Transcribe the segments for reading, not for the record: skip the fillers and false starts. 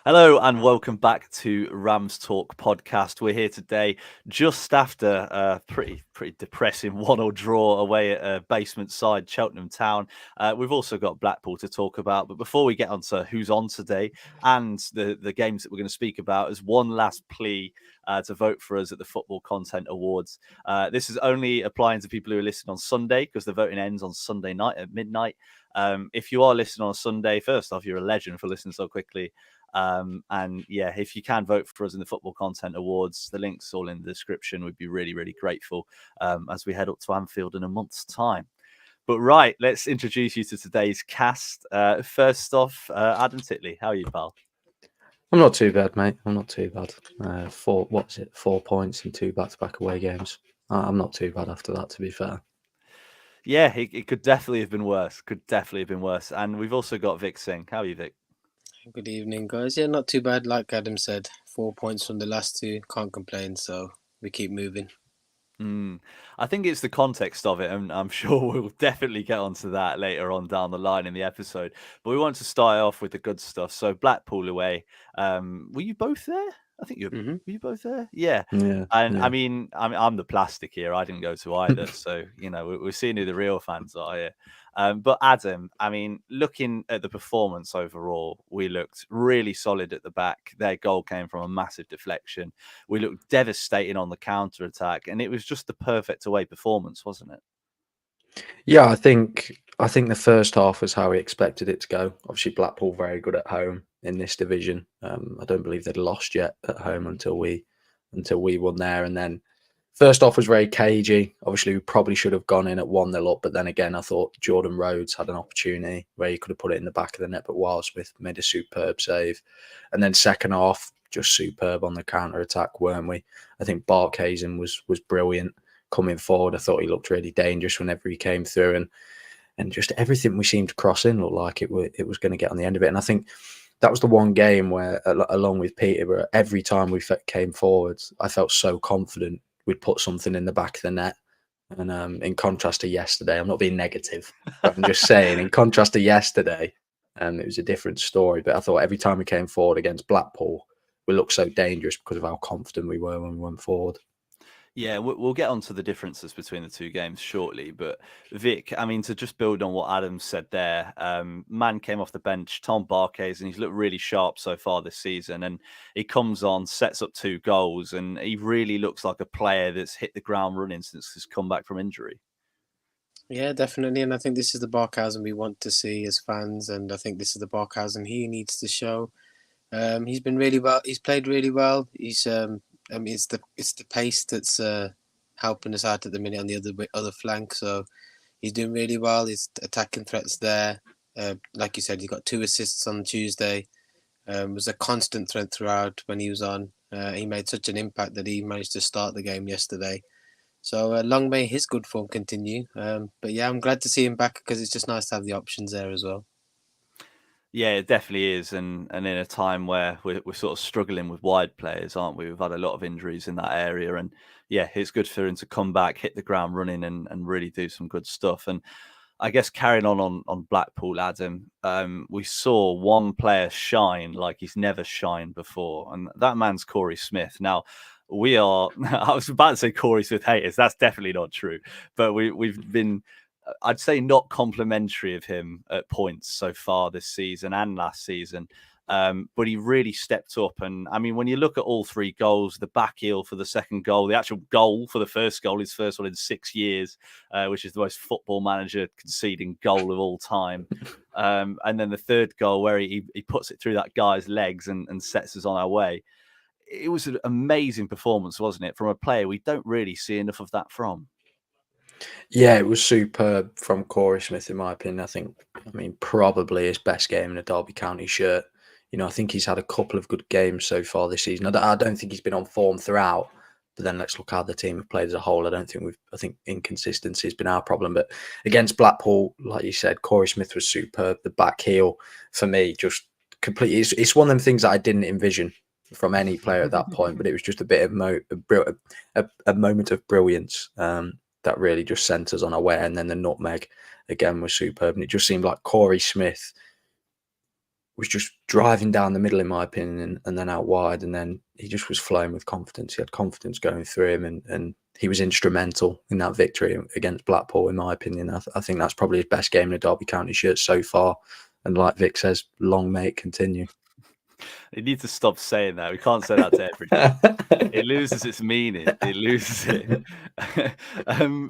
Hello and welcome back to Rams Talk Podcast. We're here today just after a pretty depressing 1-1 draw away at basement side Cheltenham Town. We've also got Blackpool to talk about, but before we get on to who's on today and the games that we're going to speak about, as one last plea to vote for us at the Football Content Awards. This is only applying to people who are listening on Sunday because the voting ends on Sunday night at midnight. If you are listening on Sunday, first off, you're a legend for listening so quickly. And yeah, if you can vote for us in the Football Content Awards, the link's all in the description. We'd be really, really grateful as we head up to Anfield in a month's time. But right, let's introduce you to today's cast. First off, Adam Titley, how are you, pal? I'm not too bad, mate. I'm not too bad. 4 points in 2 back-to-back away games. I'm not too bad after that, to be fair. Yeah, it could definitely have been worse. And we've also got Vic Singh. How are you, Vic? Good evening, guys. Yeah, not too bad. Like Adam said, 4 points from the last two. Can't complain. So we keep moving. I think it's the context of it, and I'm sure we'll definitely get onto that later on down the line in the episode. But we want to start off with the good stuff. So Blackpool away. Were you both there? I think were you both there? Yeah. Yeah. And yeah. I mean, I'm the plastic here. I didn't go to either, so we're seeing who the real fans are here. But Adam, I mean, looking at the performance overall, we looked really solid at the back. Their goal came from a massive deflection. We looked devastating on the counter attack, and it was just the perfect away performance, wasn't it? Yeah, I think the first half was how we expected it to go. Obviously, Blackpool very good at home in this division. I don't believe they'd lost yet at home until we won there, and then first half was very cagey. Obviously, we probably should have gone in at 1-0 up, but then again, I thought Jordan Rhodes had an opportunity where he could have put it in the back of the net, but Wildsmith made a superb save. And then second half, just superb on the counter attack, weren't we? I think Barkhazen was brilliant coming forward. I thought he looked really dangerous whenever he came through, and just everything we seemed to cross in looked like it was going to get on the end of it. And I think that was the one game where, along with Peterborough, every time we came forwards, I felt so confident we'd put something in the back of the net. And in contrast to yesterday, I'm not being negative, but I'm just saying, in contrast to yesterday, it was a different story. But I thought every time we came forward against Blackpool, we looked so dangerous because of how confident we were when we went forward. Yeah, we'll get onto the differences between the two games shortly. But Vic, I mean, to just build on what Adam said there, man came off the bench, Tom Barkhays, and he's looked really sharp so far this season. And he comes on, sets up 2 goals, and he really looks like a player that's hit the ground running since his comeback from injury. Yeah, definitely. And I think this is the Barkhausen we want to see as fans. And I think this is the Barkhausen he needs to show. He's been really well. He's played really well. He's it's the pace that's helping us out at the minute on the other flank. So he's doing really well. His attacking threat's there. Like you said, he got 2 assists on Tuesday. Was a constant threat throughout when he was on. He made such an impact that he managed to start the game yesterday. So long may his good form continue. But yeah, I'm glad to see him back because it's just nice to have the options there as well. Yeah, it definitely is. And in a time where we're sort of struggling with wide players, aren't we? We've had a lot of injuries in that area. And yeah, it's good for him to come back, hit the ground running and really do some good stuff. And I guess carrying on Blackpool, Adam, we saw one player shine like he's never shined before. And that man's Corey Smith. Now, we are, I was about to say Corey Smith haters. That's definitely not true. But we've been, I'd say, not complimentary of him at points so far this season and last season. But he really stepped up. And I mean, when you look at all 3 goals, the back heel for the second goal, the actual goal for the first goal, his first one in 6 years, which is the most Football Manager conceding goal of all time. And then the third goal where he puts it through that guy's legs and sets us on our way. It was an amazing performance, wasn't it? From a player we don't really see enough of that from. Yeah, it was superb from Corey Smith, in my opinion. I mean, probably his best game in a Derby County shirt. I think he's had a couple of good games so far this season. I don't think he's been on form throughout, but then let's look how the team have played as a whole. I think inconsistency has been our problem. But against Blackpool, like you said, Corey Smith was superb. The back heel, for me, just completely. It's one of them things that I didn't envision from any player at that point, but it was just a bit of a moment of brilliance. That really just sent us on our way. And then the nutmeg again was superb. And it just seemed like Corey Smith was just driving down the middle, in my opinion, and then out wide. And then he just was flowing with confidence. He had confidence going through him, and he was instrumental in that victory against Blackpool, in my opinion. I think that's probably his best game in a Derby County shirt so far. And like Vic says, long may it continue. You need to stop saying that. We can't say that to everything. It loses its meaning. It loses it.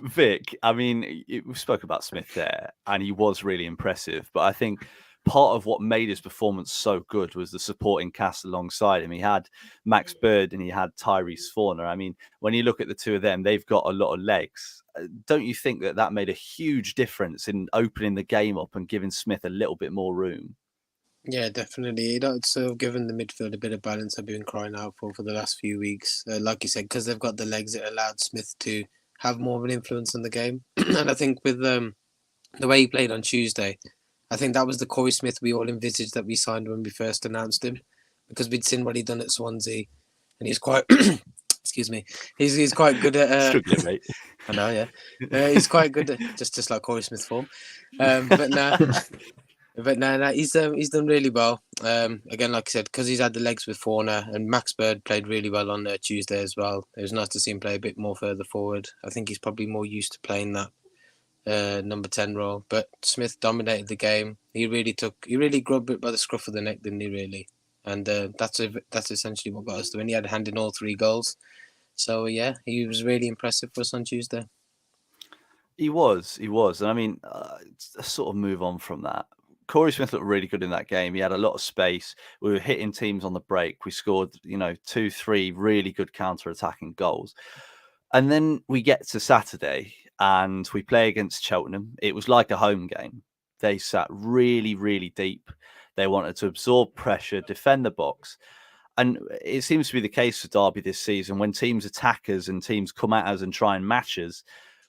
Vic, I mean, we spoke about Smith there, and he was really impressive. But I think part of what made his performance so good was the supporting cast alongside him. He had Max Bird and he had Tyrese Forner. I mean, when you look at the two of them, they've got a lot of legs. Don't you think that made a huge difference in opening the game up and giving Smith a little bit more room? Yeah, definitely. It's sort of given the midfield a bit of balance I've been crying out for the last few weeks. Like you said, because they've got the legs, it allowed Smith to have more of an influence on the game. And I think with the way he played on Tuesday, I think that was the Corey Smith we all envisaged that we signed when we first announced him, because we'd seen what he'd done at Swansea, and he's quite, excuse me, he's quite good at. Struggling, mate. I know, yeah. He's quite good at just like Corey Smith form, but now. But no, he's done really well. Again, like I said, because he's had the legs with Forner, and Max Bird played really well on Tuesday as well. It was nice to see him play a bit more further forward. I think he's probably more used to playing that number 10 role. But Smith dominated the game. He really grabbed it by the scruff of the neck, didn't he? Really, and that's essentially what got us through. And he had a hand in all 3 goals. So yeah, he was really impressive for us on Tuesday. He was, and I mean, sort of move on from that. Corey Smith looked really good in that game. He had a lot of space. We were hitting teams on the break. We scored, 2-3 really good counter-attacking goals. And then we get to Saturday and we play against Cheltenham. It was like a home game. They sat really, really deep. They wanted to absorb pressure, defend the box. And it seems to be the case for Derby this season. When teams attack us and teams come at us and try and match us,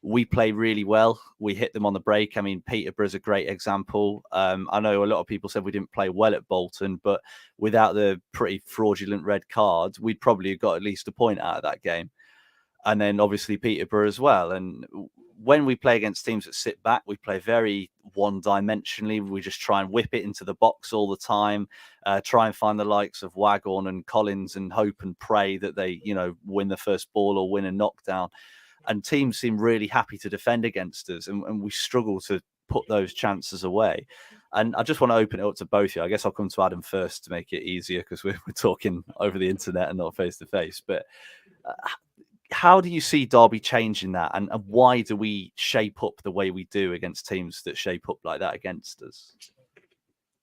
we play really well. We hit them on the break. I mean, Peterborough's a great example. I know a lot of people said we didn't play well at Bolton, but without the pretty fraudulent red card, we'd probably have got at least a point out of that game. And then obviously Peterborough as well. And when we play against teams that sit back, we play very one-dimensionally. We just try and whip it into the box all the time, try and find the likes of Waghorn and Collins and hope and pray that they, win the first ball or win a knockdown. And teams seem really happy to defend against us, and we struggle to put those chances away. And I just want to open it up to both of you. I guess I'll come to Adam first to make it easier, because we're talking over the internet and not face to face. But how do you see Derby changing that, and why do we shape up the way we do against teams that shape up like that against us?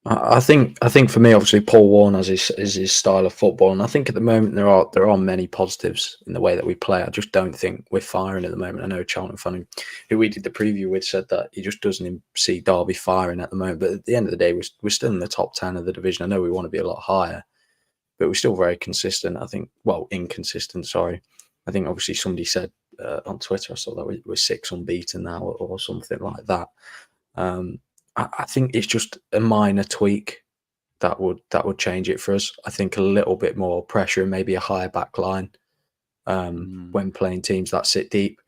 I think for me, obviously, Paul Warne is his style of football, and I think at the moment there are many positives in the way that we play. I just don't think we're firing at the moment. I know Cheltenham fan who we did the preview with said that he just doesn't see Derby firing at the moment. But at the end of the day, we're still in the top 10 of the division. I know we want to be a lot higher, but we're still very consistent. I think, inconsistent. Sorry, I think obviously somebody said on Twitter, I saw that we're 6 unbeaten now or something like that. I think it's just a minor tweak that would change it for us. I think a little bit more pressure and maybe a higher back line when playing teams that sit deep.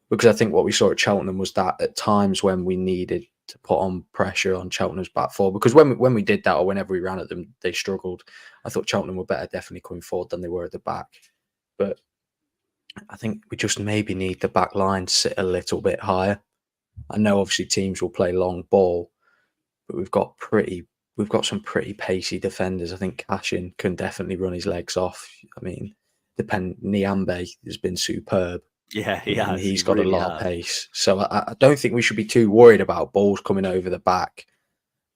Because I think what we saw at Cheltenham was that at times when we needed to put on pressure on Cheltenham's back four, because when we did that or whenever we ran at them, they struggled. I thought Cheltenham were better definitely coming forward than they were at the back. But I think we just maybe need the back line sit a little bit higher. I know obviously teams will play long ball, but we've got some pretty pacey defenders. I think Cashin can definitely run his legs off. I mean, Niambe has been superb. Yeah, he has. He's got really a lot of pace. So I don't think we should be too worried about balls coming over the back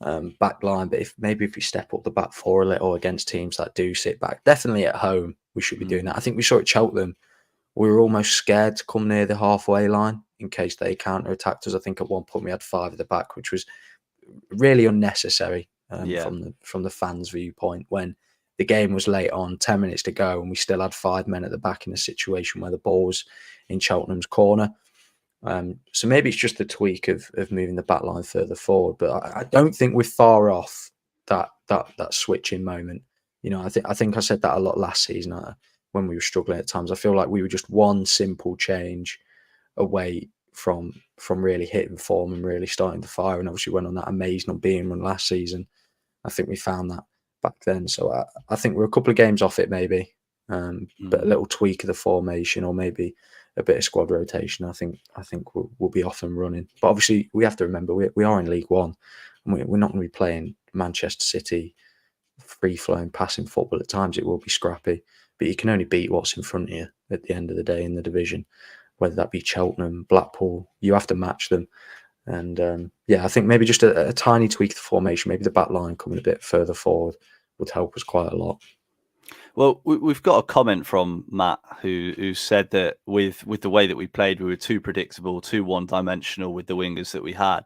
line. But if we step up the back four a little against teams that do sit back, definitely at home we should be doing that. I think we saw at Cheltenham, we were almost scared to come near the halfway line in case they counter-attacked us. I think at one point we had 5 at the back, which was really unnecessary from the fans' viewpoint, when the game was late on, 10 minutes to go, and we still had 5 men at the back in a situation where the ball was in Cheltenham's corner. So maybe it's just the tweak of moving the back line further forward, but I don't think we're far off that switching moment. I think I said that a lot last season when we were struggling at times. I feel like we were just one simple change away from really hitting form and really starting to fire, and obviously went on that amazing unbeaten run last season. I think we found back then. So I think we're a couple of games off it maybe, but a little tweak of the formation or maybe a bit of squad rotation. I think we'll be off and running. But obviously we have to remember we are in League One, and we're not going to be playing Manchester City free-flowing passing football. At times it will be scrappy, but you can only beat what's in front of you at the end of the day in the division, whether that be Cheltenham, Blackpool. You have to match them. And I think maybe just a tiny tweak of the formation, maybe the back line coming a bit further forward would help us quite a lot. Well, we've got a comment from Matt who said that with the way that we played, we were too predictable, too one-dimensional with the wingers that we had.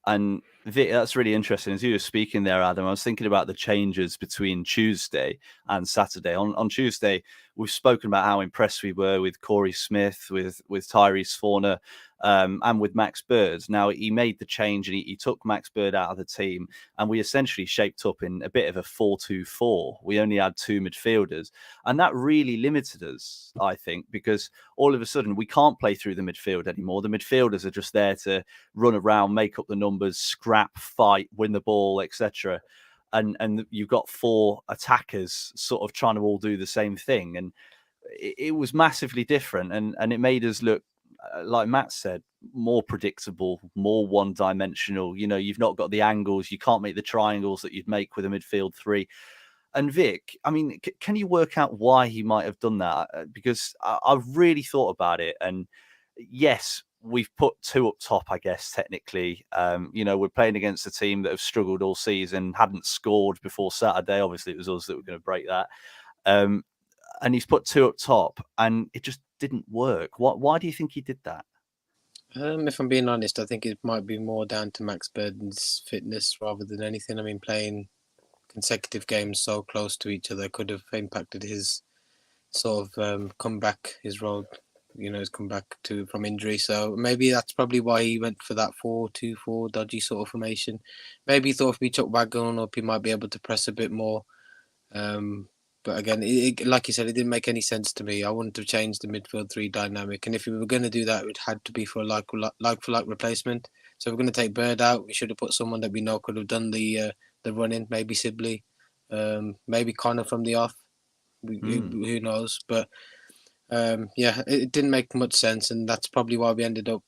And Vic, that's really interesting. As you were speaking there, Adam, I was thinking about the changes between Tuesday and Saturday. On Tuesday, we've spoken about how impressed we were with Corey Smith, with Tyrese Forner, and with Max Bird. Now, he made the change and he took Max Bird out of the team, and we essentially shaped up in a bit of a 4-2-4. We only had two midfielders, and that really limited us, I think, because all of a sudden we can't play through the midfield anymore. The midfielders are just there to run around, make up the numbers, scrap, fight, win the ball, etc. And you've got four attackers sort of trying to all do the same thing. And it was massively different. And it made us look, like Matt said, more predictable, more one-dimensional. You know, you've not got the angles. You can't make the triangles that you'd make with a midfield three. And Vic, I mean, can you work out why he might have done that? Because I've really thought about it. And yes, we've put two up top, I guess, technically. We're playing against a team that have struggled all season, hadn't scored before Saturday. Obviously, it was us that were going to break that. And he's put two up top, and it just didn't work. Why do you think he did that? If I'm being honest, I think it might be more down to Max Burden's fitness rather than anything. I mean, playing consecutive games so close to each other could have impacted his sort of comeback, his role, his comeback from injury. So maybe that's probably why he went for that 4-2-4 dodgy sort of formation. Maybe he thought if we took Wagon up, he might be able to press a bit more. But again, like you said, it didn't make any sense to me. I wanted to change the midfield three dynamic, and if we were going to do that, it had to be for a like for replacement. So if we're going to take Bird out, we should have put someone that we know could have done the running. Maybe Sibley, maybe Connor from the off. Who knows? But it didn't make much sense, and that's probably why we ended up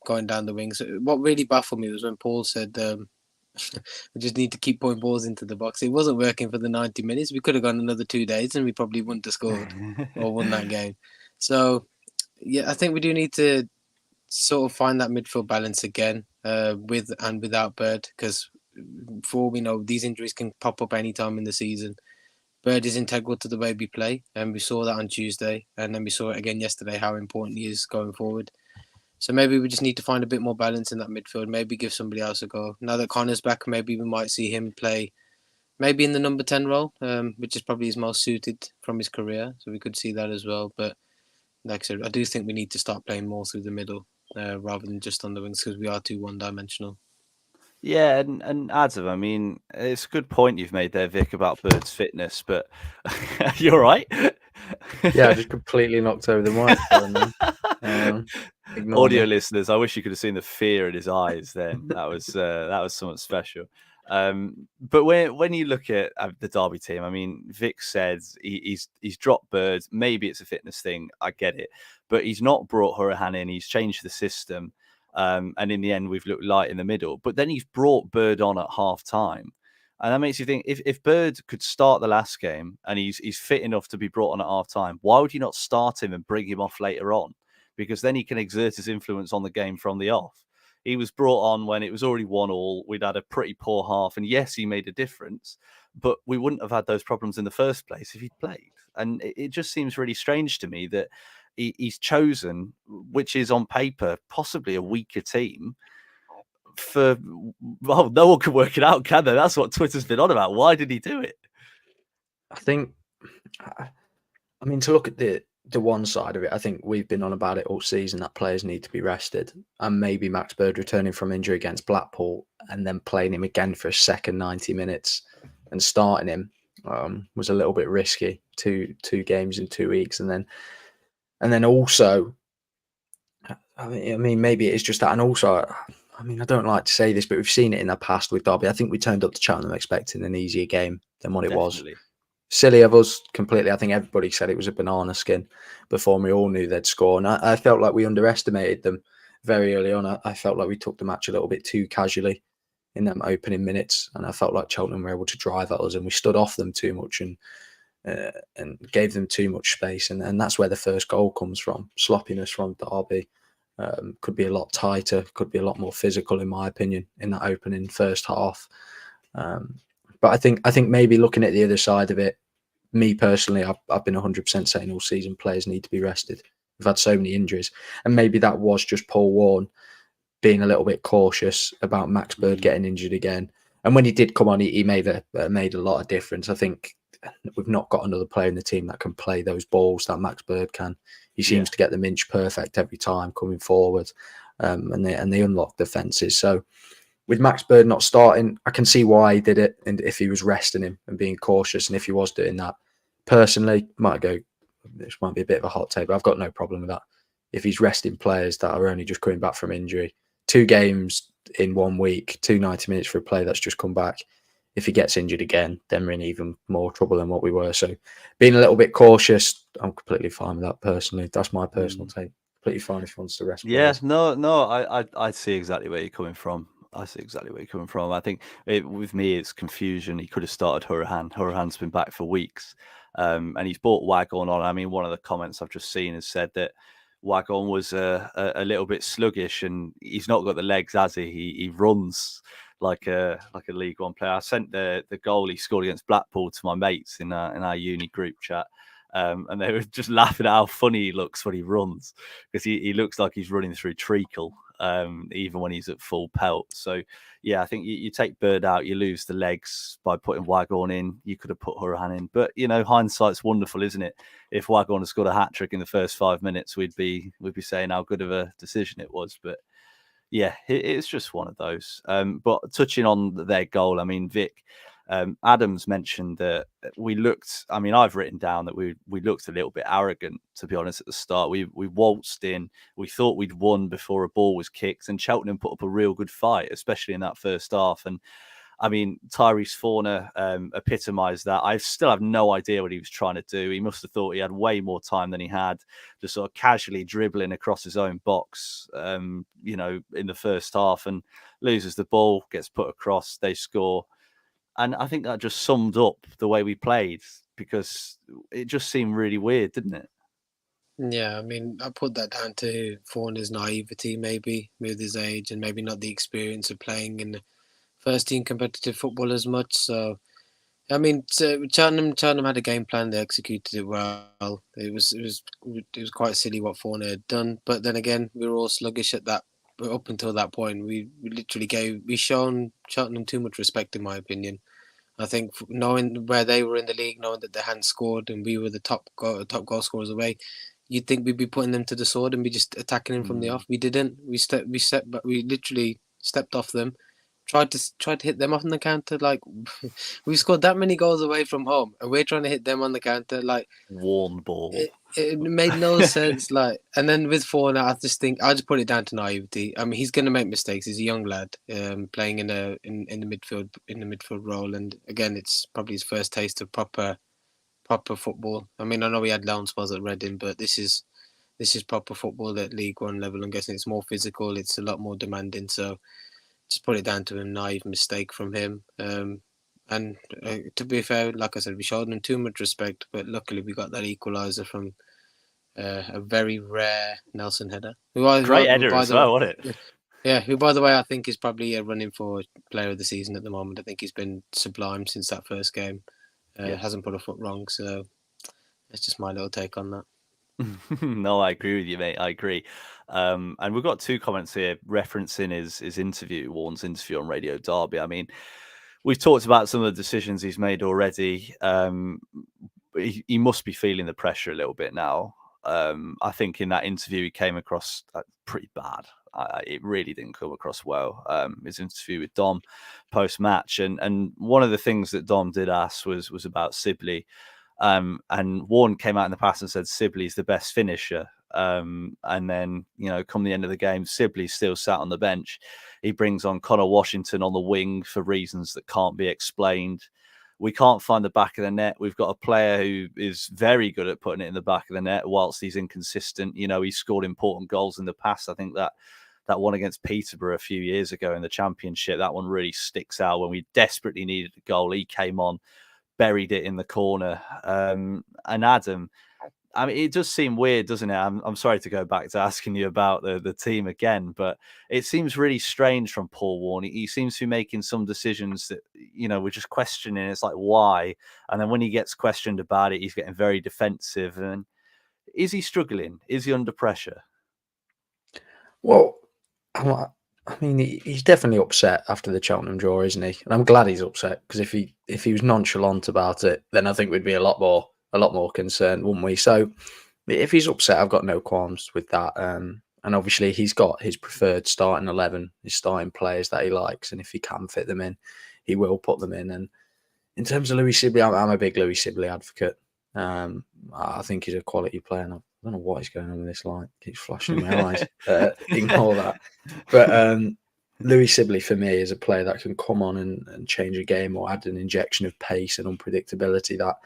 going down the wings. What really baffled me was when Paul said, we just need to keep putting balls into the box. It wasn't working for the 90 minutes. We could have gone another 2 days and we probably wouldn't have scored or won that game. So, yeah, I think we do need to sort of find that midfield balance again with and without Bird, because for all we know, these injuries can pop up anytime in the season. Bird is integral to the way we play, and we saw that on Tuesday, and then we saw it again yesterday, how important he is going forward. So maybe we just need to find a bit more balance in that midfield. Maybe give somebody else a go. Now that Connor's back, maybe we might see him play maybe in the number 10 role, which is probably his most suited from his career. So we could see that as well. But like I said, I do think we need to start playing more through the middle rather than just on the wings, because we are too one-dimensional. Yeah, and Adam, I mean, it's a good point you've made there, Vic, about Bird's fitness, but you're right. Yeah, I just completely knocked over the microphone. Audio listeners, I wish you could have seen the fear in his eyes then. That was something special. But when you look at the Derby team, I mean, Vic said he's dropped Bird. Maybe it's a fitness thing. I get it. But he's not brought Hourihane in. He's changed the system. And in the end, we've looked light in the middle. But then he's brought Bird on at half time. And that makes you think, if Bird could start the last game and he's fit enough to be brought on at half time, why would you not start him and bring him off later on? Because then he can exert his influence on the game from the off. He was brought on when it was already 1-1. We'd had a pretty poor half. And yes, he made a difference, but we wouldn't have had those problems in the first place if he'd played. And it just seems really strange to me that he's chosen, which is on paper possibly a weaker team, no one can work it out, can they? That's what Twitter's been on about. Why did he do it? I think, I mean, to look at the one side of it, I think we've been on about it all season that players need to be rested, and maybe Max Bird returning from injury against Blackpool and then playing him again for a second 90 minutes and starting him was a little bit risky. Two games in 2 weeks, and then also, I mean, maybe it is just that, and also I mean, I don't like to say this, but we've seen it in the past with Derby. I think we turned up to Cheltenham expecting an easier game than what it was. Definitely. Silly of us, completely. I think everybody said it was a banana skin before we all knew they'd score. And I felt like we underestimated them very early on. I felt like we took the match a little bit too casually in them opening minutes. And I felt like Cheltenham were able to drive at us and we stood off them too much and gave them too much space. And that's where the first goal comes from. Sloppiness from Derby. Could be a lot tighter, could be a lot more physical, in my opinion, in that opening first half. But I think maybe looking at the other side of it, me personally, I've been 100% saying all season players need to be rested. We've had so many injuries, and maybe that was just Paul Warne being a little bit cautious about Max Bird getting injured again. And when he did come on, he made a lot of difference. I think we've not got another player in the team that can play those balls that Max Bird can. He seems to get them inch perfect every time coming forward, and they unlock defences. So with Max Bird not starting, I can see why he did it, and if he was resting him and being cautious, and if he was doing that, personally, this might be a bit of a hot take, but I've got no problem with that. If he's resting players that are only just coming back from injury, 2 games in 1 week, 90 minutes for a player that's just come back. If he gets injured again, then we're in even more trouble than what we were. So being a little bit cautious, I'm completely fine with that personally. That's my personal take. Completely fine if he wants to rest players. I see exactly where you're coming from. I think with me, it's confusion. He could have started Hourihane. Hourihane's been back for weeks, and he's brought Waghorn on. I mean, one of the comments I've just seen has said that Waghorn was a little bit sluggish, and he's not got the legs, has he? He runs like a League One player. I sent the goal he scored against Blackpool to my mates in our uni group chat. And they were just laughing at how funny he looks when he runs, because he looks like he's running through treacle, even when he's at full pelt. So, yeah, I think you take Bird out, you lose the legs by putting Waghorn in. You could have put Hourihane in. But, hindsight's wonderful, isn't it? If Waghorn had scored a hat-trick in the first 5 minutes, we'd be saying how good of a decision it was. But, yeah, it's just one of those. But touching on their goal, I mean, Vic, Adams mentioned that we looked, I mean, I've written down that we looked a little bit arrogant, to be honest, at the start. We waltzed in, we thought we'd won before a ball was kicked, and Cheltenham put up a real good fight, especially in that first half. And I mean, Tyrese Forner epitomised that. I still have no idea what he was trying to do. He must have thought he had way more time than he had, just sort of casually dribbling across his own box, in the first half, and loses the ball, gets put across, they score. And I think that just summed up the way we played, because it just seemed really weird, didn't it? Yeah, I mean, I put that down to Forner's naivety, maybe, with his age, and maybe not the experience of playing in the first team competitive football as much. So, I mean, Cheltenham had a game plan. They executed it well. It was quite silly what Forner had done. But then again, we were all sluggish at that. But up until that point, we shown Cheltenham too much respect, in my opinion. I think knowing where they were in the league, knowing that they hadn't scored and we were the top goal scorers away, you'd think we'd be putting them to the sword and be just attacking them from the off. We didn't. We literally stepped off them, tried to hit them off on the counter. Like, we scored that many goals away from home, and we're trying to hit them on the counter. Like, Warne ball. It made no sense. Like, and then with Forner, I just put it down to naivety. I mean, he's going to make mistakes. He's a young lad, playing in the midfield role, and again, it's probably his first taste of proper football. I mean, I know he had loan spells at Reading, but this is proper football at League One level. I'm guessing it's more physical. It's a lot more demanding. So, just put it down to a naive mistake from him. And to be fair, like I said, we showed him too much respect, but luckily we got that equaliser from a very rare Nelson header. Great header as well, wasn't it? Yeah, who, by the way, I think is probably running for player of the season at the moment. I think he's been sublime since that first game. Hasn't put a foot wrong, so that's just my little take on that. No, I agree with you, mate. I agree. And we've got 2 comments here referencing his interview, Warne's interview on Radio Derby. I mean, we've talked about some of the decisions he's made already. He must be feeling the pressure a little bit now. I think in that interview he came across pretty bad. It really didn't come across well. His interview with Dom post-match. And one of the things that Dom did ask was about Sibley. And Warne came out in the past and said Sibley's the best finisher. And then, come the end of the game, Sibley still sat on the bench. He brings on Connor Washington on the wing for reasons that can't be explained. We can't find the back of the net. We've got a player who is very good at putting it in the back of the net whilst he's inconsistent. He's scored important goals in the past. I think that one against Peterborough a few years ago in the Championship, that one really sticks out when we desperately needed a goal. He came on, buried it in the corner. And Adam, I mean, it does seem weird, doesn't it? I'm sorry to go back to asking you about the team again, but it seems really strange from Paul Warne. He seems to be making some decisions that, we're just questioning. It's like, why? And then when he gets questioned about it, he's getting very defensive. And is he struggling? Is he under pressure? Well, I mean, he's definitely upset after the Cheltenham draw, isn't he? And I'm glad he's upset, because if he was nonchalant about it, then I think we'd be a lot more concerned, wouldn't we? So if he's upset, I've got no qualms with that. And obviously he's got his preferred starting 11, his starting players that he likes, and if he can fit them in, he will put them in. And in terms of Louis Sibley, I'm a big Louis Sibley advocate. I think he's a quality player, and I don't know what is going on with this light. It keeps flashing in my eyes. Ignore that. But Louis Sibley, for me, is a player that can come on and change a game, or add an injection of pace and unpredictability that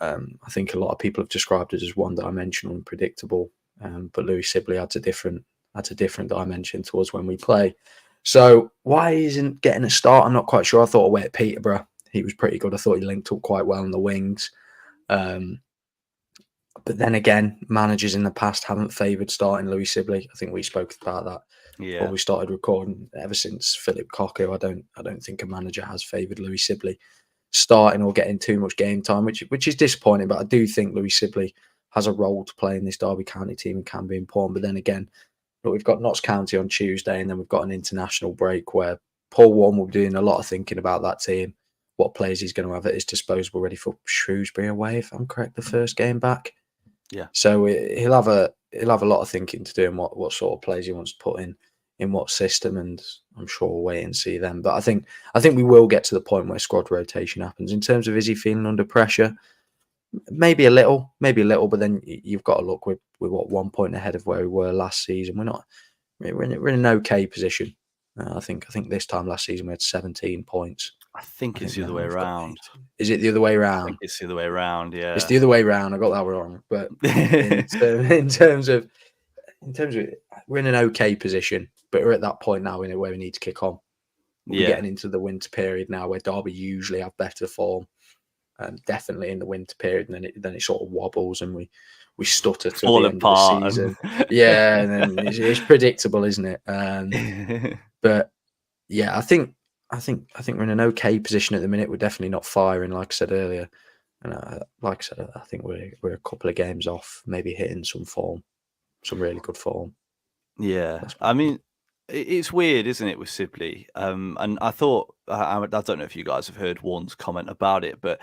I think a lot of people have described it as one-dimensional and predictable. But Louis Sibley adds a different dimension to us when we play. So why he isn't getting a start, I'm not quite sure. I thought away at Peterborough, he was pretty good. I thought he linked up quite well on the wings. But then again, managers in the past haven't favoured starting Louis Sibley. I think we spoke about that before we started recording. Ever since Philip Cocu, I don't think a manager has favoured Louis Sibley starting or getting too much game time, which is disappointing. But I do think Louis Sibley has a role to play in this Derby County team and can be important. But then again, look, we've got Notts County on Tuesday, and then we've got an international break where Paul Warne will be doing a lot of thinking about that team, what players he's going to have at his disposal ready for Shrewsbury away, if I'm correct, the first game back. Yeah. So he'll have a lot of thinking to do, and what sort of players he wants to put in what system, and I'm sure we'll wait and see them. But I think we will get to the point where squad rotation happens. In terms of, is he feeling under pressure? Maybe a little, but then you've got to look with what 1 point ahead of where we were last season. We're in an okay position. I think this time last season we had 17 points. I think it's the other way around. Is it the other way around? I think it's the other way around. Yeah, it's the other way around. I got that wrong. But in terms of, we're in an okay position, but we're at that point now where we need to kick on. We're getting into the winter period now, where Derby usually have better form. Definitely in the winter period, and then it sort of wobbles, and we stutter to the end of the season. Yeah, and then it's predictable, isn't it? But yeah, I think we're in an okay position at the minute. We're definitely not firing, like I said earlier, and like I said, I think we're a couple of games off, maybe hitting some really good form. Yeah, I mean, it's weird, isn't it, with Sibley? And I thought, I don't know if you guys have heard Warne's comment about it, but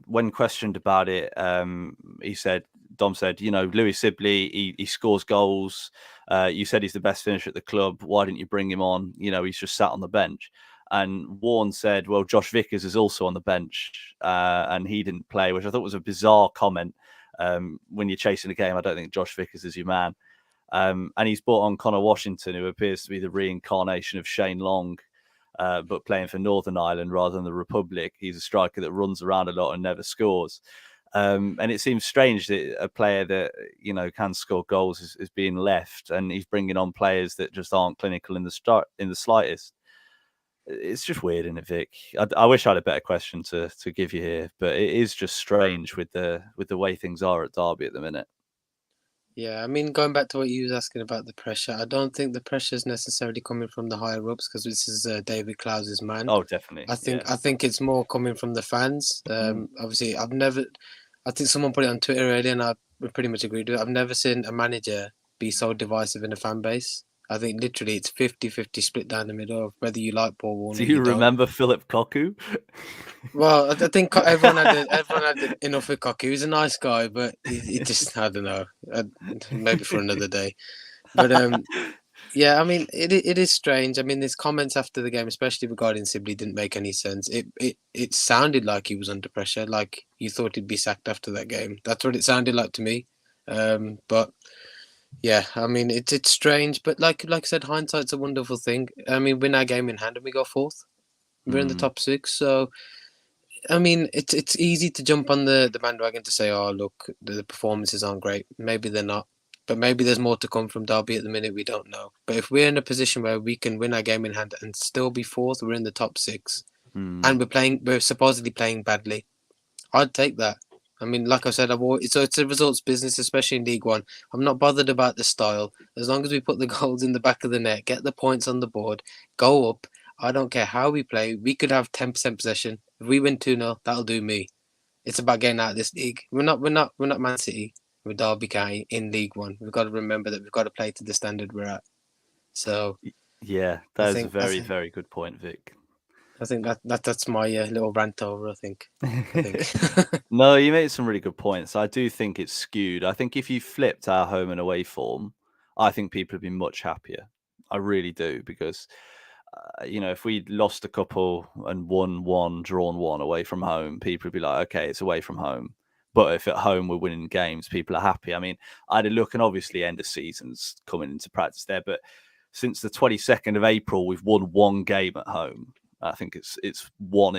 when questioned about it, Dom said, Louis Sibley, he scores goals. You said he's the best finisher at the club. Why didn't you bring him on? He's just sat on the bench. And Warne said, well, Josh Vickers is also on the bench and he didn't play, which I thought was a bizarre comment. When you're chasing a game, I don't think Josh Vickers is your man. And he's brought on Connor Washington, who appears to be the reincarnation of Shane Long, but playing for Northern Ireland rather than the Republic. He's a striker that runs around a lot and never scores. And it seems strange that a player that, can score goals is being left, and he's bringing on players that just aren't clinical in the slightest. It's just weird, isn't it, Vic? I wish I had a better question to give you here, but it is just strange with the way things are at Derby at the minute. Yeah, I mean, going back to what you was asking about the pressure, I don't think the pressure is necessarily coming from the higher ups, because this is David Clowes' man. Oh, definitely. I think it's more coming from the fans. Obviously, I think someone put it on Twitter earlier, and I pretty much agreed with it. I've never seen a manager be so divisive in a fan base. I think literally it's 50-50 split down the middle of whether you like Paul Warne. Do you remember Philip Cocu? Well, I think everyone had enough with Cocu. He's a nice guy, but he just, I don't know, maybe for another day. But yeah, I mean, it is strange. I mean, his comments after the game, especially regarding Sibley, didn't make any sense. It sounded like he was under pressure, like you thought he'd be sacked after that game. That's what it sounded like to me. But yeah, I mean, it's strange, but like I said, hindsight's a wonderful thing. I mean, win our game in hand and we go fourth. We're in the top 6, so I mean, it's easy to jump on the bandwagon to say, oh, look, the performances aren't great. Maybe they're not, but maybe there's more to come from Derby at the minute. We don't know. But if we're in a position where we can win our game in hand and still be fourth, we're in the top 6, and we're supposedly playing badly, I'd take that. I mean, like I said, it's a results business, especially in League One. I'm not bothered about the style. As long as we put the goals in the back of the net, get the points on the board, go up. I don't care how we play. We could have 10% possession. If we win 2-0, that'll do me. It's about getting out of this league. We're not Man City. We're Derby County in League One. We've got to remember that we've got to play to the standard we're at. So yeah, that is a very, very good point, Vic. I think that's my little rant over, I think. No, you made some really good points. I do think it's skewed. I think if you flipped our home and away form, I think people would be much happier. I really do, because if we lost a couple and won 1, drawn 1 away from home, people would be like, okay, it's away from home. But if at home we're winning games, people are happy. I mean, I had a look, and obviously end of season's coming into practice there, but since the 22nd of April, we've won 1 game at home. I think it's one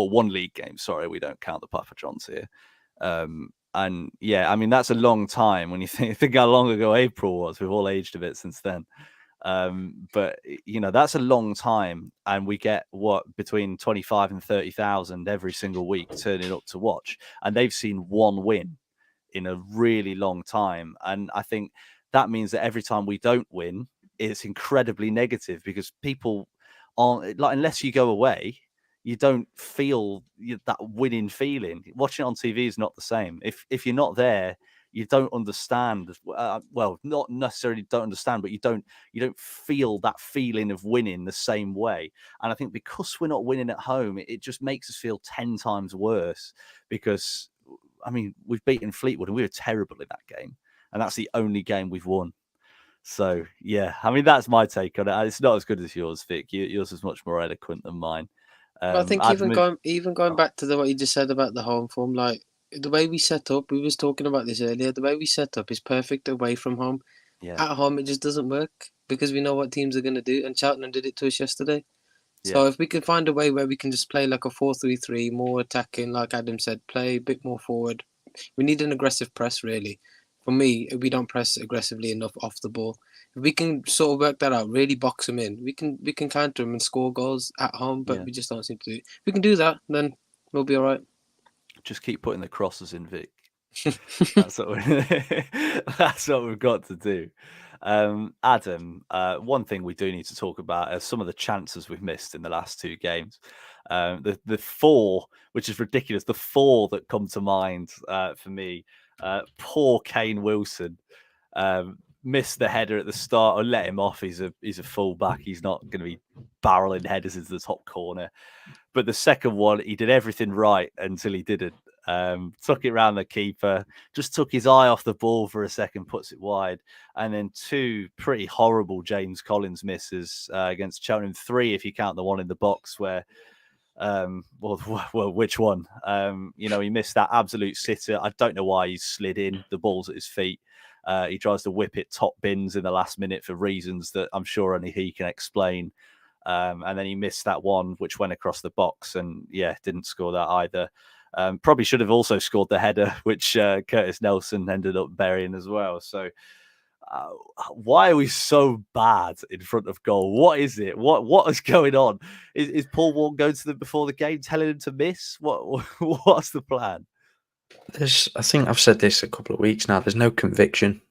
league game. Sorry, we don't count the Papa Johns here. And yeah, I mean, that's a long time when you think how long ago April was. We've all aged a bit since then. But that's a long time, and we get between 25 and 30,000 every single week turning up to watch, and they've seen 1 win in a really long time. And I think that means that every time we don't win, it's incredibly negative, because people aren't, like, unless you go away, you don't feel that winning feeling. Watching it on TV is not the same. If you're not there, you don't understand. Well, not necessarily don't understand, but you don't feel that feeling of winning the same way. And I think because we're not winning at home, it just makes us feel 10 times worse, because, I mean, we've beaten Fleetwood and we were terrible in that game, and that's the only game we've won. So, yeah, I mean, that's my take on it. It's not as good as yours, Vic. Yours is much more eloquent than mine. I think even going back to what you just said about the home form, like the way we set up, we was talking about this earlier, the way we set up is perfect away from home. Yeah. At home, it just doesn't work, because we know what teams are going to do, and Cheltenham did it to us yesterday. So if we can find a way where we can just play like a 4-3-3, more attacking, like Adam said, play a bit more forward. We need an aggressive press, really. For me, we don't press aggressively enough off the ball. If we can sort of work that out, really box them in, we can counter them and score goals at home, but we just don't seem to do it. If we can do that, then we'll be all right. Just keep putting the crosses in, Vic. That's what we've got to do. Adam, one thing we do need to talk about are some of the chances we've missed in the last 2 games. The 4, which is ridiculous, the 4 that come to mind for me. Poor Kane Wilson missed the header at the start. Or let him off. He's a full back. He's not going to be barreling headers into the top corner. But the second one, he did everything right until he didn't. Took it round the keeper, just took his eye off the ball for a second, puts it wide. And then 2 pretty horrible James Collins misses against Cheltenham. 3 if you count the one in the box where, which one? He missed that absolute sitter. I don't know why he's slid in. The ball's at his feet. He tries to whip it top bins in the last minute for reasons that I'm sure only he can explain. And then he missed that one, which went across the box, and didn't score that either. Probably should have also scored the header, which Curtis Nelson ended up burying as well. So why are we so bad in front of goal? What is it? What is going on? Is Paul Warne going to them before the game, telling them to miss? What's the plan? I think I've said this a couple of weeks now. There's no conviction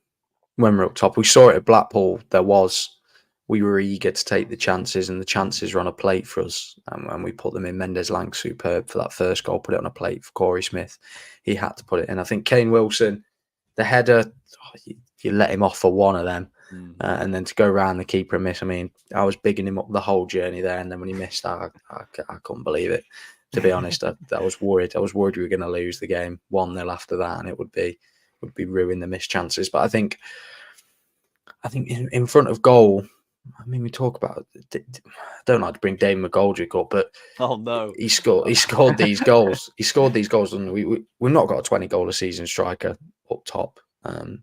when we're up top. We saw it at Blackpool. We were eager to take the chances, and the chances were on a plate for us. And we put them in. Mendes-Lang, superb for that first goal. Put it on a plate for Corey Smith. He had to put it in. I think Kane Wilson, the header, you let him off for one of them. And then to go around the keeper and miss. I mean, I was bigging him up the whole journey there. And then when he missed that, I couldn't believe it. To be honest, I was worried. I was worried we were going to lose the game 1-0 after that, and it would be ruin the missed chances. But I think in front of goal, I mean, we talk about. I don't like to bring Dave McGoldrick up, but oh no, he scored these goals. He scored these goals, and we've not got a 20-goal a season striker up top.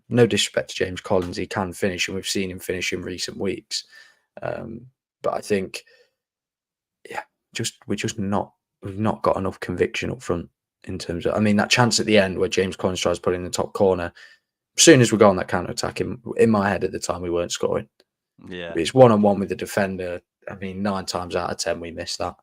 No disrespect to James Collins, he can finish, and we've seen him finish in recent weeks. But I think, we've not got enough conviction up front in terms of. I mean, that chance at the end where James Collins tries to put it in the top corner. As soon as we go on that counter attack, in my head at the time, we weren't scoring. Yeah, it's 1-on-1 with the defender. I mean, 9 times out of 10 we miss that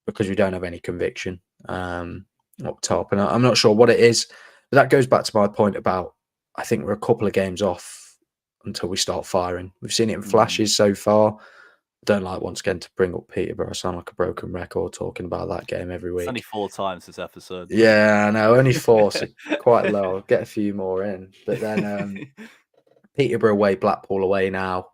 because we don't have any conviction up top, and I'm not sure what it is. But that goes back to my point about, I think we're a couple of games off until we start firing. We've seen it in flashes so far. I don't like, once again, to bring up Peterborough. I sound like a broken record talking about that game every week. It's only 4 times this episode. Yeah, I know, only 4, so quite low. I'll get a few more in. But then Peterborough away, Blackpool away now.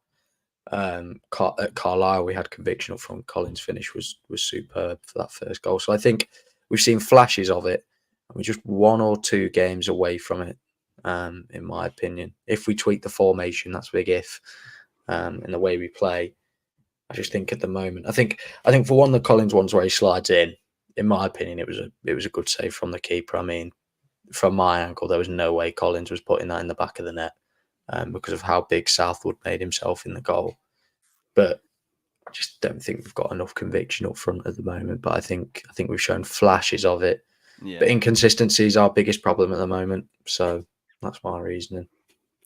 At Carlisle, we had conviction up front. Collins' finish was superb for that first goal. So I think we've seen flashes of it. We're just 1 or 2 games away from it, in my opinion. If we tweak the formation, that's a big if, in the way we play. I just think at the moment, I think for one, the Collins ones where he slides in my opinion, it was a good save from the keeper. I mean, from my angle, there was no way Collins was putting that in the back of the net, because of how big Southwood made himself in the goal. But I just don't think we've got enough conviction up front at the moment. But I think we've shown flashes of it. Yeah. But inconsistency is our biggest problem at the moment. So that's my reasoning.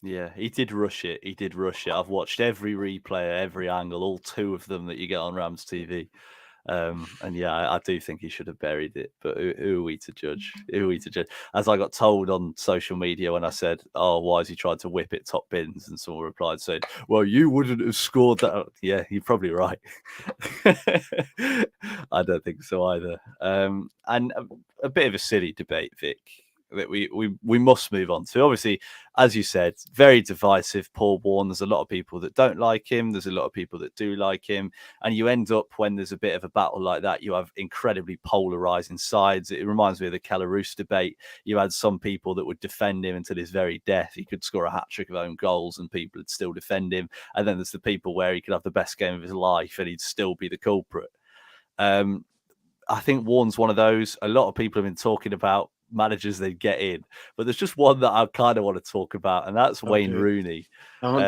Yeah, he did rush it. I've watched every replay, every angle, all 2 of them that you get on Rams TV. And yeah, I do think he should have buried it. But who are we to judge? As I got told on social media when I said, "Oh, why has he tried to whip it top bins?" and someone replied saying, "Well, you wouldn't have scored that." Yeah, you're probably right. I don't think so either. And a bit of a silly debate, Vic, that we must move on to. Obviously, as you said, very divisive, Paul Warne. There's a lot of people that don't like him. There's a lot of people that do like him. And you end up, when there's a bit of a battle like that, you have incredibly polarizing sides. It reminds me of the Kelleroos debate. You had some people that would defend him until his very death. He could score a hat-trick of own goals and people would still defend him. And then there's the people where he could have the best game of his life and he'd still be the culprit. I think Warne's one of those. A lot of people have been talking about managers they get in, but there's just one that I kind of want to talk about, and that's Wayne Rooney. And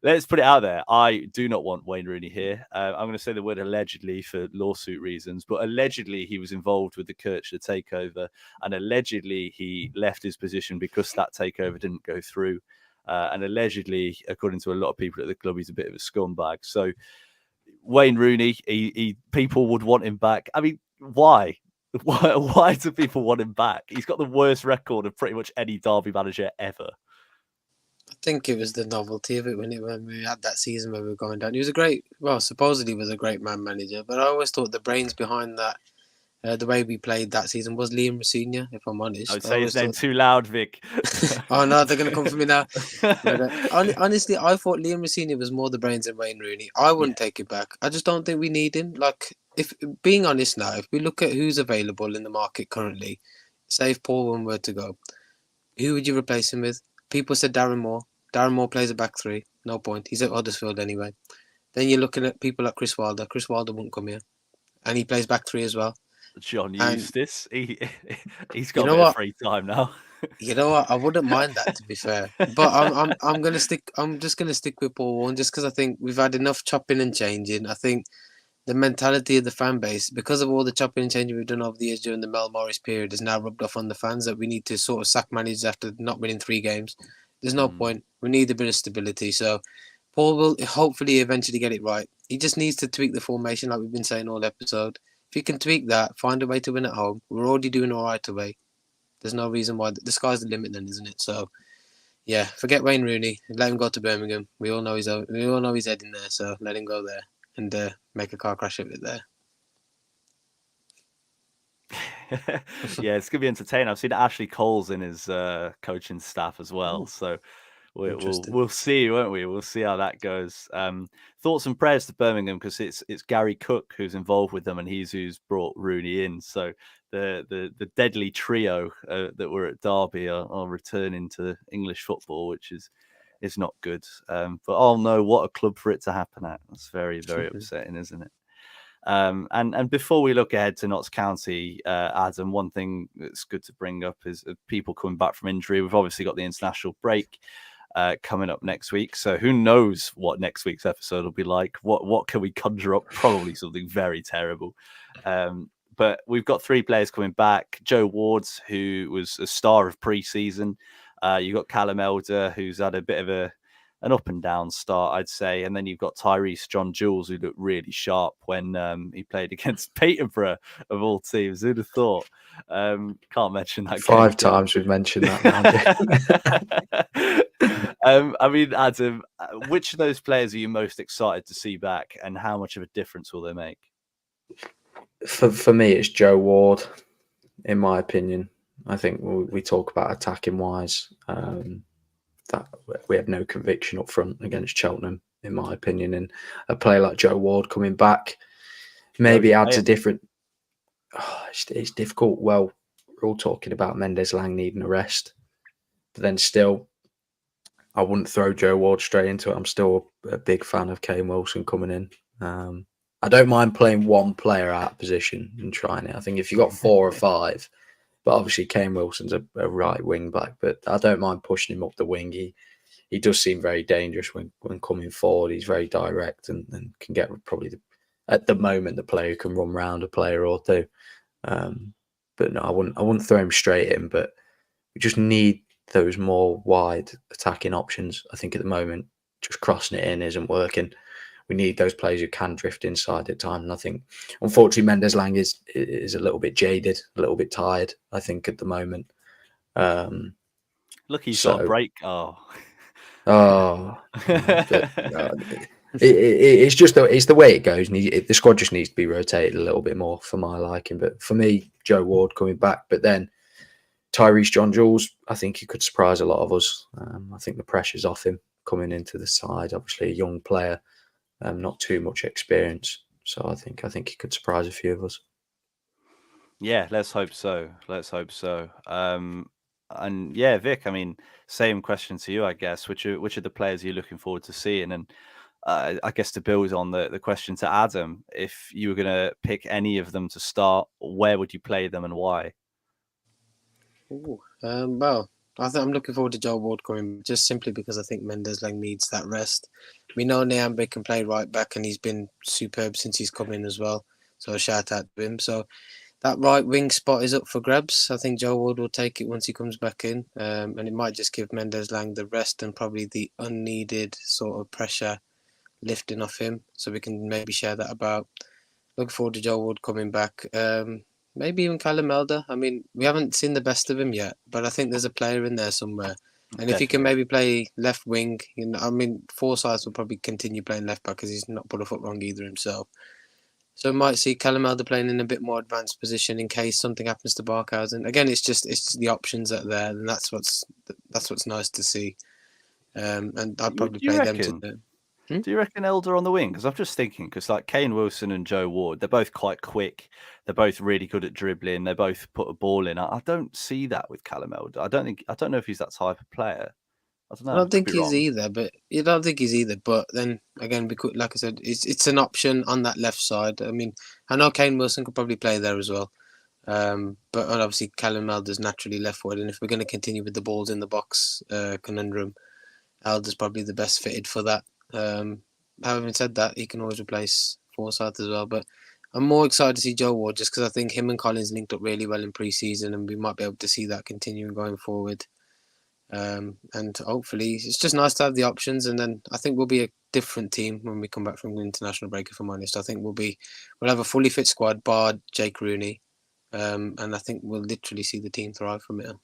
let's put it out there, I do not want Wayne Rooney here. I'm going to say the word allegedly for lawsuit reasons, but allegedly he was involved with the Kirchner takeover, and allegedly he left his position because that takeover didn't go through, and allegedly, according to a lot of people at the club, he's a bit of a scumbag. So Wayne Rooney, he people would want him back. I mean, why? Why do people want him back? He's got the worst record of pretty much any Derby manager ever. I think it was the novelty of it when we had that season where we were going down. He was supposedly was a great man manager, but I always thought the brains behind that, the way we played that season, was Liam Rosenior, if I'm honest. I would say his name too loud, Vic. Oh no, they're going to come for me now. But, honestly, I thought Liam Rosenior was more the brains than Wayne Rooney. I wouldn't take it back. I just don't think we need him. Like, if being honest now, if we look at who's available in the market currently, say if Paul Warne were to go, who would you replace him with? People said Darren Moore. Darren Moore plays a back 3. No point. He's at Huddersfield anyway. Then you're looking at people like Chris Wilder. Chris Wilder won't come here. And he plays back 3 as well. John Eustace. He's got a bit of free time now. You know what? I wouldn't mind that, to be fair. But I'm gonna stick. I'm just gonna stick with Paul Warne, just because I think we've had enough chopping and changing. I think the mentality of the fan base, because of all the chopping and changing we've done over the years during the Mel Morris period, is now rubbed off on the fans that we need to sort of sack managers after not winning 3 games. There's no point. We need a bit of stability. So Paul will hopefully eventually get it right. He just needs to tweak the formation, like we've been saying all episode. If he can tweak that, find a way to win at home. We're already doing all right away. There's no reason why. The sky's the limit then, isn't it? So, yeah, forget Wayne Rooney. Let him go to Birmingham. We all know he's heading there, so let him go there and make a car crash of it there. Yeah, it's going to be entertaining. I've seen Ashley Cole's in his coaching staff as well. So we'll see, won't we? We'll see how that goes. Thoughts and prayers to Birmingham, because it's Gary Cook who's involved with them, and he's who's brought Rooney in. So the deadly trio that were at Derby are returning to English football, which is not good. But I'll know what a club for it to happen at. That's very, very upsetting, isn't it? And before we look ahead to Notts County, Adam, one thing that's good to bring up is people coming back from injury. We've obviously got the international break coming up next week, so who knows what next week's episode will be like? What can we conjure up? Probably something very terrible. But we've got 3 players coming back. Joe Ward, who was a star of pre-season. You've got Callum Elder, who's had a bit of an up and down start, I'd say. And then you've got Tyrese John Jules, who looked really sharp when he played against Peterborough, of all teams. Who'd have thought? Can't mention that 5 times we've mentioned that now. I mean, Adam, which of those players are you most excited to see back, and how much of a difference will they make? For me, it's Joe Ward, in my opinion. I think we talk about attacking wise, that we had no conviction up front against Cheltenham, in my opinion. And a player like Joe Ward coming back maybe adds a different. It's difficult. Well, we're all talking about Mendez-Laing needing a rest, but then still, I wouldn't throw Joe Ward straight into it. I'm still a big fan of Kane Wilson coming in. I don't mind playing one player out of position and trying it. I think if you've got 4 or 5, but obviously Kane Wilson's a right wing back, but I don't mind pushing him up the wing. He does seem very dangerous when coming forward. He's very direct and can get probably at the moment the player who can run round a player or two. But no, I wouldn't throw him straight in, but we just need those more wide attacking options. I think at the moment, just crossing it in isn't working. We need those players who can drift inside at times. And I think, unfortunately, Mendez-Laing is a little bit jaded, a little bit tired, I think, at the moment. Look, he's got a break. It's just it's the way it goes. And the squad just needs to be rotated a little bit more for my liking. But for me, Joe Ward coming back. But then Tyrese John Jules, I think he could surprise a lot of us. I think the pressure's off him coming into the side. Obviously, a young player. Not too much experience, so I think he could surprise a few of us. Yeah, let's hope so. And yeah, Vic, I mean, same question to you, I guess. Which are the players you're looking forward to seeing? And I guess to build on the question to Adam, if you were going to pick any of them to start, where would you play them and why? Well, I'm looking forward to Joe Ward coming, just simply because I think Mendez-Laing needs that rest. We know Nyambe can play right back, and he's been superb since he's come in as well. So a shout out to him. So that right wing spot is up for grabs. I think Joe Ward will take it once he comes back in, and it might just give Mendez-Laing the rest and probably the unneeded sort of pressure lifting off him. So we can maybe share that about. Looking forward to Joe Ward coming back. Maybe even Callum Elder. I mean, we haven't seen the best of him yet, but I think there's a player in there somewhere. And if he can maybe play left wing, I mean, Forsyth will probably continue playing left back because he's not put a foot wrong either himself. So I might see Callum Elder playing in a bit more advanced position in case something happens to Barkhausen. Again, it's just the options that are there, and that's what's nice to see. And I'd probably play them to. Do you reckon Elder on the wing? Because I'm just thinking, because like Kane Wilson and Joe Ward, they're both quite quick. They're both really good at dribbling. They both put a ball in. I don't see that with Callum Elder. I don't know if he's that type of player. I don't know. I don't think he's either. But then again, because like I said, it's an option on that left side. I mean, I know Kane Wilson could probably play there as well. But obviously Callum Elder's naturally left-footed, and if we're going to continue with the balls in the box conundrum, Elder's probably the best fitted for that. Having said that, he can always replace Forsyth as well. But I'm more excited to see Joe Ward just because I think him and Collins linked up really well in pre-season, and we might be able to see that continuing going forward. And hopefully, it's just nice to have the options. And then I think we'll be a different team when we come back from the international break. If I'm honest, I think we'll have a fully fit squad, bar Jake Rooney, and I think we'll literally see the team thrive from it.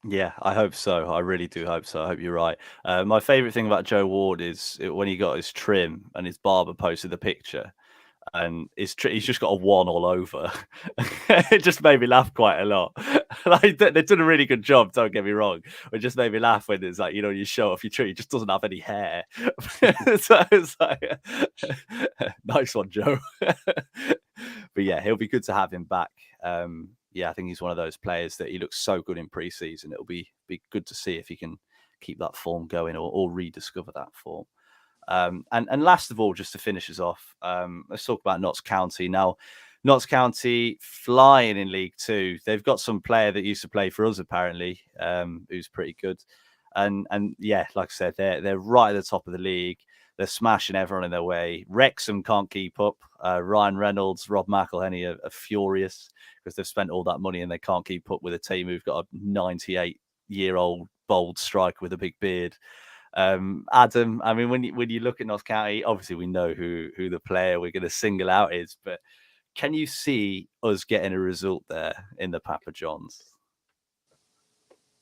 Yeah, I hope so. I really do hope so. I hope you're right. My favourite thing about Joe Ward is when he got his trim and his barber posted the picture, and he's just got a 1 all over. It just made me laugh quite a lot. Like they've done a really good job. Don't get me wrong. It just made me laugh when it's like, you show off your trim, he just doesn't have any hair. So it's like, nice one, Joe. But yeah, he'll be good to have him back. Yeah, I think he's one of those players that he looks so good in pre-season. It'll be good to see if he can keep that form going or rediscover that form. And last of all, just to finish us off, let's talk about Notts County. Now, Notts County flying in League Two. They've got some player that used to play for us, apparently, who's pretty good. And yeah, like I said, they're right at the top of the league. They're smashing everyone in their way. Wrexham can't keep up. Ryan Reynolds, Rob McElhenney are furious because they've spent all that money and they can't keep up with a team who've got a 98-year-old bold striker with a big beard. Adam, I mean, when you look at Notts County, obviously we know who the player we're going to single out is, but can you see us getting a result there in the Papa Johns?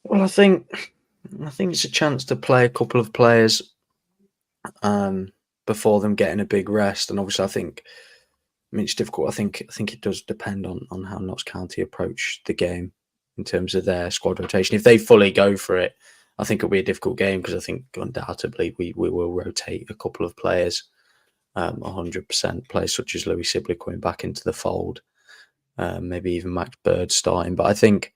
Well, I think it's a chance to play a couple of players before them getting a big rest, and obviously I mean it's difficult. I think it does depend on how Notts County approach the game in terms of their squad rotation. If they fully go for it, I think it'll be a difficult game because I think undoubtedly we will rotate a couple of players, 100%. Players such as Louis Sibley coming back into the fold, maybe even Max Bird starting. But I think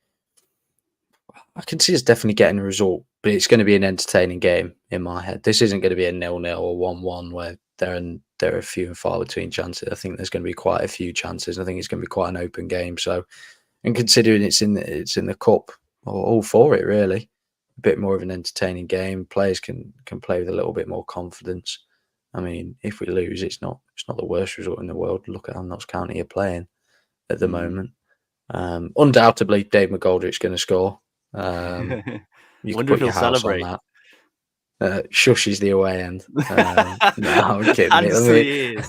I can see us definitely getting a result, but it's going to be an entertaining game in my head. This isn't going to be a 0-0 or 1-1 where there are few and far between chances. I think there's going to be quite a few chances. I think it's going to be quite an open game. So, and considering it's in the cup, all for it really. A bit more of an entertaining game. Players can play with a little bit more confidence. I mean, if we lose, it's not the worst result in the world. Look at how Notts County are playing at the moment. Undoubtedly, Dave McGoldrick's going to score. You can put your house on that. Shush is the away end. No, I'm kidding.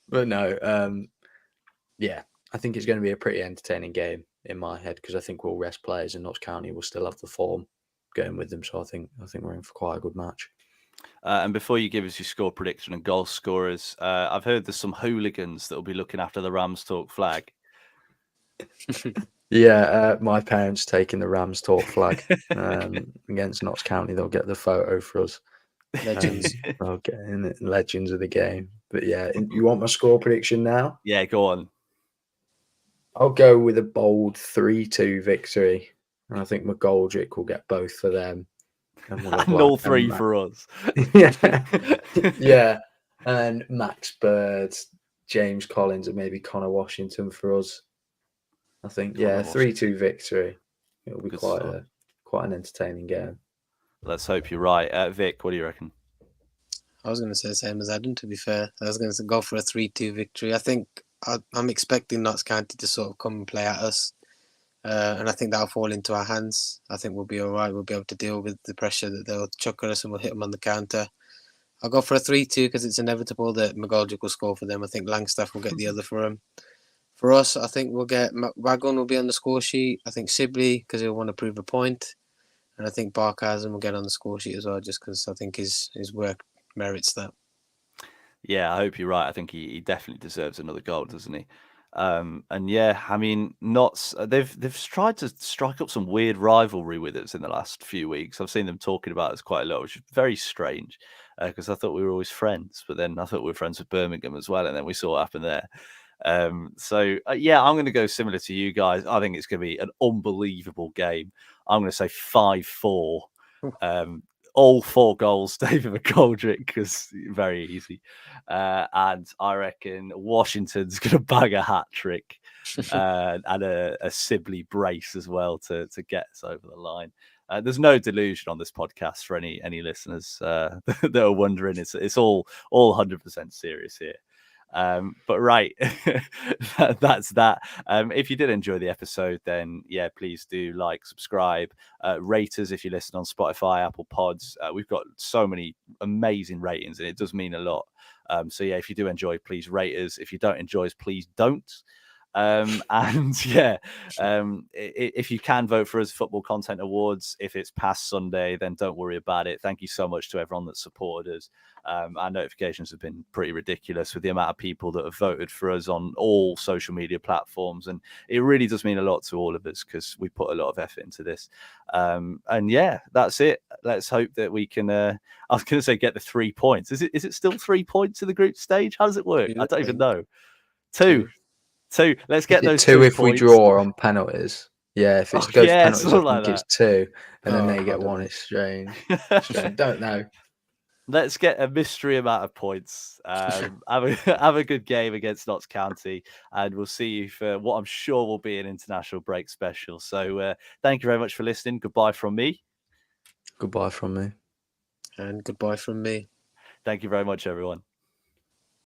But no, yeah, I think it's going to be a pretty entertaining game in my head because I think we'll rest players and Notts County will still have the form going with them. So I think we're in for quite a good match. And before you give us your score prediction and goal scorers, I've heard there's some hooligans that will be looking after the Rams Talk flag. Yeah, my parents taking the Rams Talk flag against Notts County. They'll get the photo for us. Legends. They'll get in it, legends of the game. But yeah, you want my score prediction now? Yeah, go on. I'll go with a bold 3-2 victory. And I think McGoldrick will get both for them. And all three for us. Yeah. And Max Bird, James Collins, and maybe Connor Washington for us. I think, 3-2 victory. It'll be quite an entertaining game. Let's hope you're right. Vic, what do you reckon? I was going to say the same as Adam, to be fair. I was going to go for a 3-2 victory. I think I'm expecting Notts County to sort of come and play at us. And I think that'll fall into our hands. I think we'll be all right. We'll be able to deal with the pressure that they'll chuck at us and we'll hit them on the counter. I'll go for a 3-2 because it's inevitable that McGoldrick will score for them. I think Langstaff will get the other for them. For us, I think we'll get Wagon will be on the score sheet. I think Sibley because he'll want to prove a point. And I think Barkhausen will get on the score sheet as well just because I think his work merits that. Yeah, I hope you're right. I think he definitely deserves another goal, doesn't he? And yeah, I mean, Notts, they've tried to strike up some weird rivalry with us in the last few weeks. I've seen them talking about us quite a lot, which is very strange because I thought we were always friends, but then I thought we were friends with Birmingham as well, and then we saw what happened there. So yeah, I'm going to go similar to you guys. I think it's going to be an unbelievable game. I'm going to say 5-4. All 4 goals, David McGoldrick, because very easy. And I reckon Washington's going to bag a hat trick and a Sibley brace as well to get us over the line. There's no delusion on this podcast for any listeners that are wondering. It's all 100% serious here. But right, that's that. If you did enjoy the episode, then yeah, please do like, subscribe, rate us if you listen on Spotify, Apple Pods. We've got so many amazing ratings and it does mean a lot. So yeah, if you do enjoy, please rate us. If you don't enjoy us, please don't. And yeah, if you can vote for us, Football Content Awards, if it's past Sunday, then don't worry about it. Thank you so much to everyone that supported us. Our notifications have been pretty ridiculous with the amount of people that have voted for us on all social media platforms. And it really does mean a lot to all of us because we put a lot of effort into this. And yeah, that's it. Let's hope that we can, I was going to say get the 3 points. Is it still 3 points in the group stage? How does it work? I don't even know. Two. Let's get those 2 if points. We draw on penalties. Yeah, if it goes penalties, I think like it's 2, and then they get 1. It's strange. Don't know. Let's get a mystery amount of points. Have a good game against Notts County, and we'll see you for what I'm sure will be an international break special. So thank you very much for listening. Goodbye from me. Goodbye from me. And goodbye from me. Thank you very much, everyone.